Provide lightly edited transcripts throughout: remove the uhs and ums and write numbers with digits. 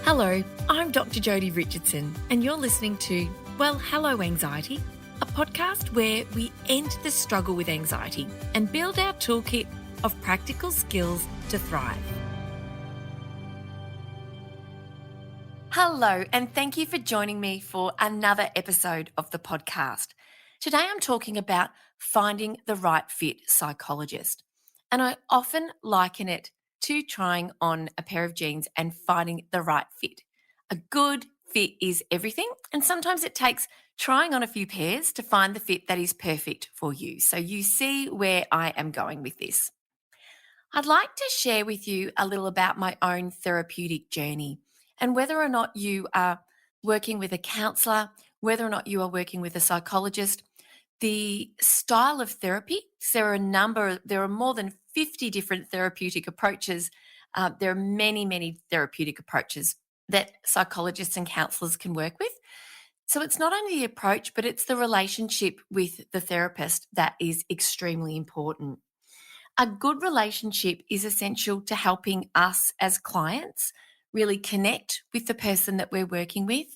Hello, I'm Dr Jodi Richardson, and you're listening to Well, Hello Anxiety, a podcast where we end the struggle with anxiety and build our toolkit of practical skills to thrive. Hello, and thank you for joining me for another episode of the podcast. Today I'm talking about finding the right fit psychologist, and I often liken it to trying on a pair of jeans and finding the right fit. A good fit is everything, and sometimes it takes trying on a few pairs to find the fit that is perfect for you. So you see where I am going with this. I'd like to share with you a little about my own therapeutic journey and whether or not you are working with a counsellor, whether or not you are working with a psychologist, the style of therapy. There are more than 50 different therapeutic approaches. There are many therapeutic approaches that psychologists and counsellors can work with. So it's not only the approach, but it's the relationship with the therapist that is extremely important. A good relationship is essential to helping us as clients really connect with the person that we're working with,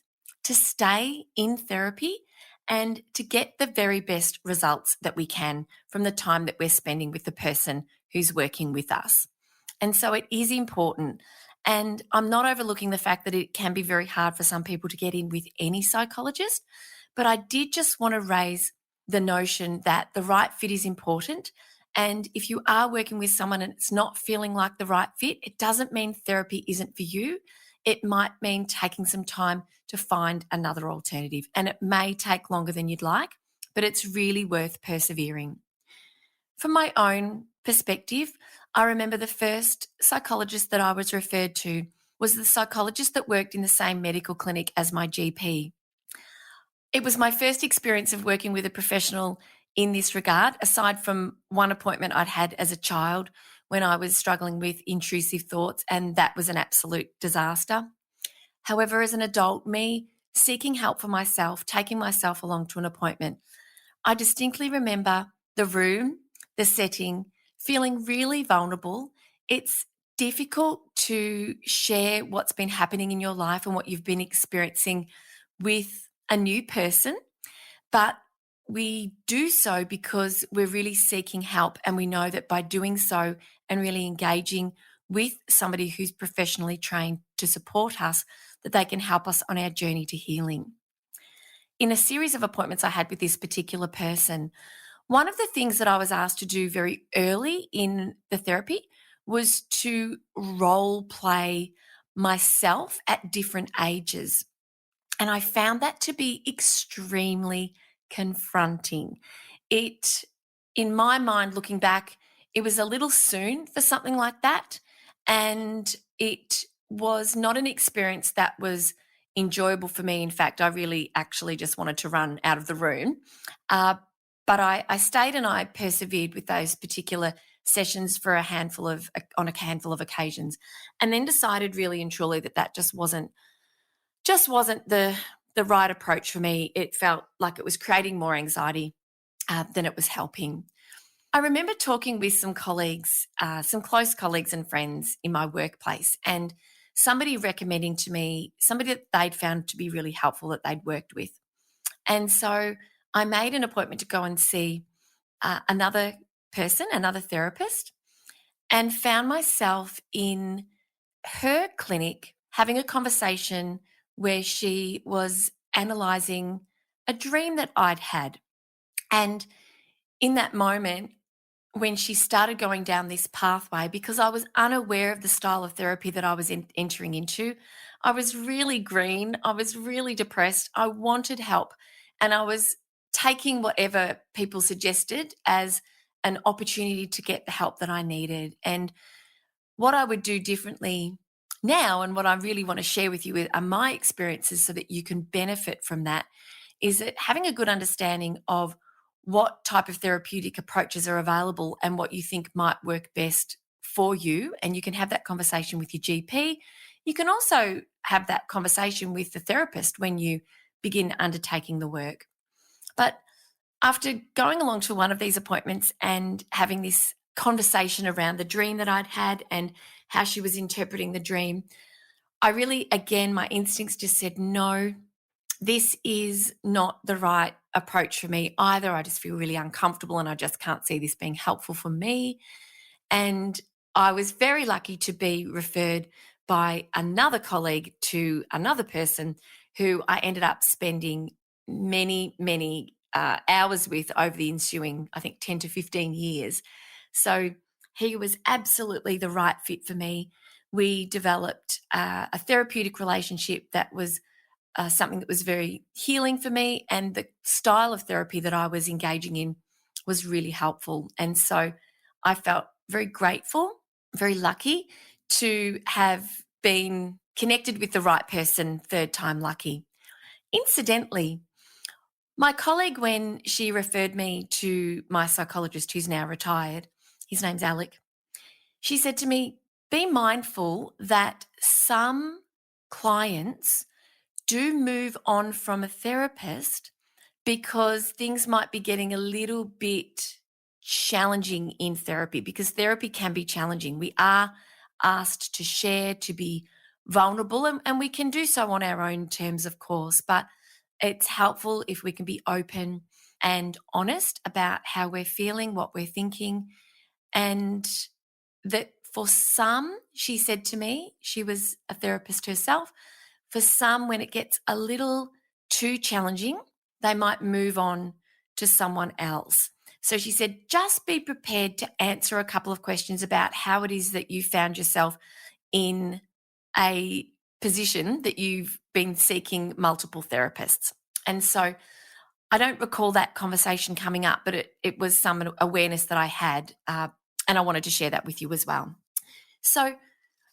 to stay in therapy, and to get the very best results that we can from the time that we're spending with the person who's working with us. And so it is important. And I'm not overlooking the fact that it can be very hard for some people to get in with any psychologist, but I did just want to raise the notion that the right fit is important. And if you are working with someone and it's not feeling like the right fit, it doesn't mean therapy isn't for you. It might mean taking some time to find another alternative. And it may take longer than you'd like, but it's really worth persevering. From my own perspective, I remember the first psychologist that I was referred to was the psychologist that worked in the same medical clinic as my GP. It was my first experience of working with a professional in this regard, aside from one appointment I'd had as a child when I was struggling with intrusive thoughts, and that was an absolute disaster. However, as an adult, me seeking help for myself, taking myself along to an appointment, I distinctly remember the room, the setting, feeling really vulnerable. It's difficult to share what's been happening in your life and what you've been experiencing with a new person, but we do so because we're really seeking help, and we know that by doing so and really engaging with somebody who's professionally trained to support us, that they can help us on our journey to healing. In a series of appointments I had with this particular person, one of the things that I was asked to do very early in the therapy was to role play myself at different ages. And I found that to be extremely confronting. It, in my mind, looking back, it was a little soon for something like that. And it was not an experience that was enjoyable for me. In fact, I really actually just wanted to run out of the room. But I stayed and I persevered with those particular sessions for on a handful of occasions, and then decided really and truly that just wasn't the right approach for me. It felt like it was creating more anxiety than it was helping. I remember talking with some colleagues, some close colleagues and friends in my workplace, and somebody recommending to me somebody that they'd found to be really helpful that they'd worked with. And so I made an appointment to go and see another person, another therapist, and found myself in her clinic having a conversation where she was analysing a dream that I'd had. And in that moment, when she started going down this pathway, because I was unaware of the style of therapy that I was entering into, I was really green. I was really depressed. I wanted help. And I was taking whatever people suggested as an opportunity to get the help that I needed. And what I would do differently now, and what I really want to share with you are my experiences so that you can benefit from that, is that having a good understanding of what type of therapeutic approaches are available and what you think might work best for you. And you can have that conversation with your GP. You can also have that conversation with the therapist when you begin undertaking the work. But after going along to one of these appointments and having this conversation around the dream that I'd had and how she was interpreting the dream, I really, again, my instincts just said, no, this is not the right approach for me either. I just feel really uncomfortable and I just can't see this being helpful for me. And I was very lucky to be referred by another colleague to another person who I ended up spending many, many hours with over the ensuing, I think, 10 to 15 years. So he was absolutely the right fit for me. We developed a therapeutic relationship that was something that was very healing for me, and the style of therapy that I was engaging in was really helpful. And so I felt very grateful, very lucky to have been connected with the right person, third time lucky. Incidentally, my colleague, when she referred me to my psychologist who's now retired, his name's Alec, she said to me, be mindful that some clients do move on from a therapist because things might be getting a little bit challenging in therapy, because therapy can be challenging. We are asked to share, to be vulnerable, and we can do so on our own terms, of course, but it's helpful if we can be open and honest about how we're feeling, what we're thinking, and that for some, she said to me, she was a therapist herself, for some, when it gets a little too challenging, they might move on to someone else. So she said, just be prepared to answer a couple of questions about how it is that you found yourself in a position that you've been seeking multiple therapists. And so I don't recall that conversation coming up, but it was some awareness that I had, and I wanted to share that with you as well. So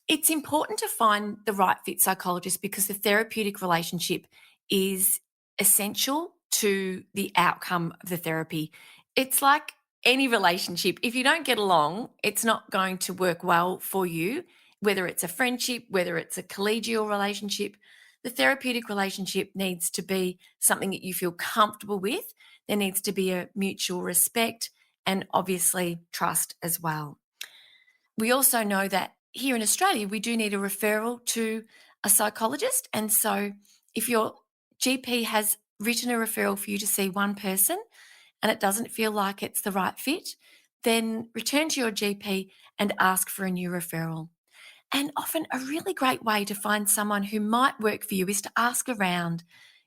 it's important to find the right fit psychologist because the therapeutic relationship is essential to the outcome of the therapy. It's like any relationship. If you don't get along, it's not going to work well for you, whether it's a friendship, whether it's a collegial relationship. The therapeutic relationship needs to be something that you feel comfortable with. There needs to be a mutual respect and obviously trust as well. We also know that here in Australia, we do need a referral to a psychologist. And so if your GP has written a referral for you to see one person and it doesn't feel like it's the right fit, then return to your GP and ask for a new referral. And often a really great way to find someone who might work for you is to ask around.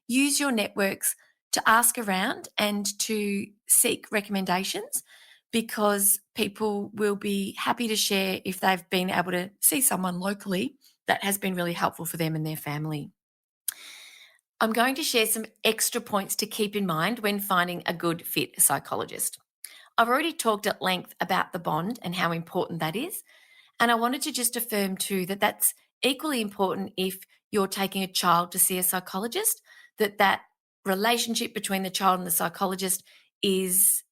Use your networks to ask around and to seek recommendations, because people will be happy to share if they've been able to see someone locally that has been really helpful for them and their family. I'm going to share some extra points to keep in mind when finding a good fit psychologist. I've already talked at length about the bond and how important that is. And I wanted to just affirm too that that's equally important if you're taking a child to see a psychologist, that relationship between the child and the psychologist is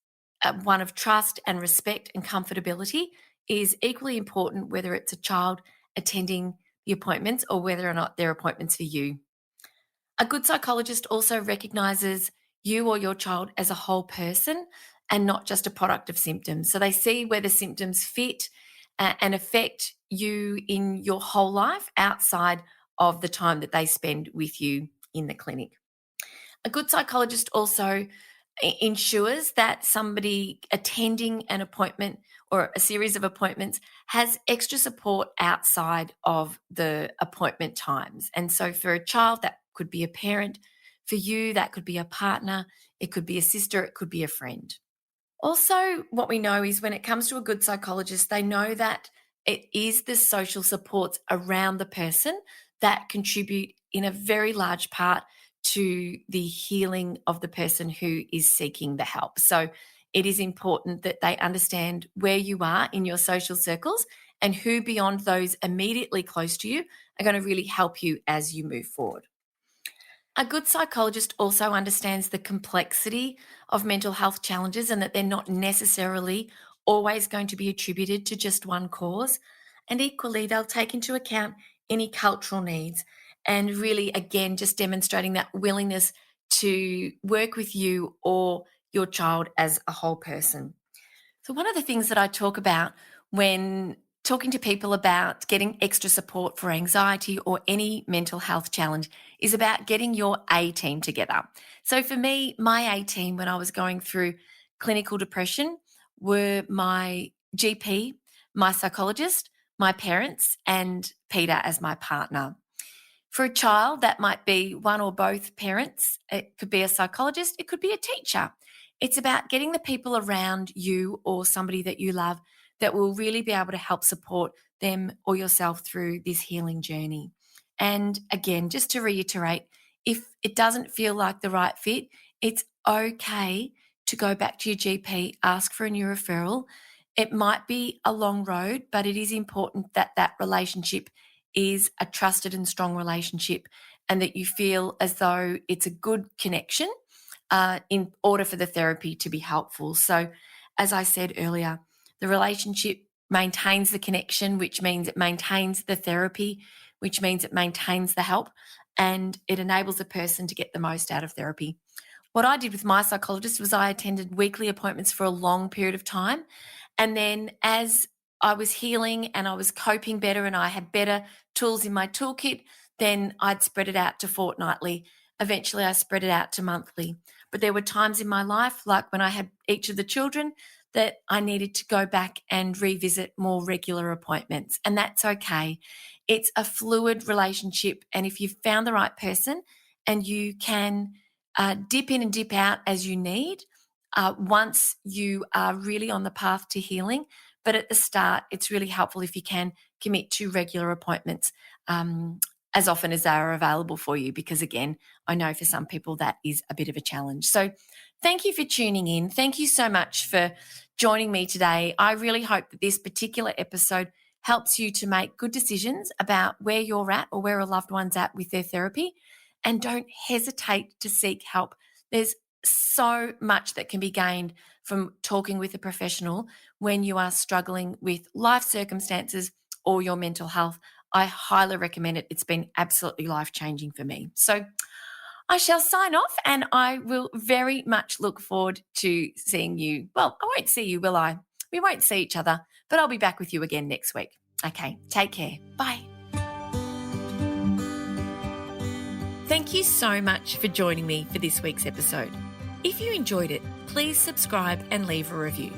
one of trust and respect and comfortability, is equally important whether it's a child attending the appointments or whether or not they're appointments for you. A good psychologist also recognises you or your child as a whole person and not just a product of symptoms. So they see where the symptoms fit and affect you in your whole life outside of the time that they spend with you in the clinic. A good psychologist also ensures that somebody attending an appointment or a series of appointments has extra support outside of the appointment times. And so for a child, that could be a parent. For you, that could be a partner. It could be a sister. It could be a friend. Also, what we know is when it comes to a good psychologist, they know that it is the social supports around the person that contribute in a very large part to the healing of the person who is seeking the help. So it is important that they understand where you are in your social circles and who beyond those immediately close to you are going to really help you as you move forward. A good psychologist also understands the complexity of mental health challenges and that they're not necessarily always going to be attributed to just one cause. And equally, they'll take into account any cultural needs and really, again, just demonstrating that willingness to work with you or your child as a whole person. So one of the things that I talk about when talking to people about getting extra support for anxiety or any mental health challenge is about getting your A team together. So for me, my A team when I was going through clinical depression were my GP, my psychologist, my parents, and Peter as my partner. For a child, that might be one or both parents. It could be a psychologist. It could be a teacher. It's about getting the people around you or somebody that you love that will really be able to help support them or yourself through this healing journey. And again, just to reiterate, if it doesn't feel like the right fit, it's okay to go back to your GP, ask for a new referral. It might be a long road, but it is important that that relationship is a trusted and strong relationship and that you feel as though it's a good connection in order for the therapy to be helpful. So as I said earlier, the relationship maintains the connection, which means it maintains the therapy, which means it maintains the help, and it enables the person to get the most out of therapy. What I did with my psychologist was I attended weekly appointments for a long period of time. And then as I was healing and I was coping better and I had better tools in my toolkit, then I'd spread it out to fortnightly. Eventually I spread it out to monthly. But there were times in my life, like when I had each of the children, that I needed to go back and revisit more regular appointments. And that's okay. It's a fluid relationship. And if you've found the right person and you can dip in and dip out as you need, once you are really on the path to healing. But at the start, it's really helpful if you can commit to regular appointments as often as they are available for you, because again, I know for some people that is a bit of a challenge. So thank you for tuning in. Thank you so much for joining me today. I really hope that this particular episode helps you to make good decisions about where you're at or where a loved one's at with their therapy. And don't hesitate to seek help. There's so much that can be gained from talking with a professional when you are struggling with life circumstances or your mental health. I highly recommend it. It's been absolutely life-changing for me. So I shall sign off and I will very much look forward to seeing you. Well, I won't see you, will I? We won't see each other, but I'll be back with you again next week. Okay, take care. Bye. Thank you so much for joining me for this week's episode. If you enjoyed it, please subscribe and leave a review.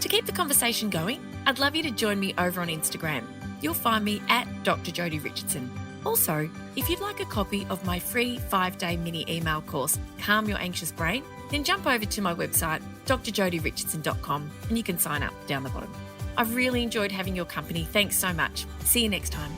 To keep the conversation going, I'd love you to join me over on Instagram. You'll find me at Dr Jodi Richardson. Also, if you'd like a copy of my free 5-day mini email course, Calm Your Anxious Brain, then jump over to my website, drjodirichardson.com, and you can sign up down the bottom. I've really enjoyed having your company. Thanks so much. See you next time.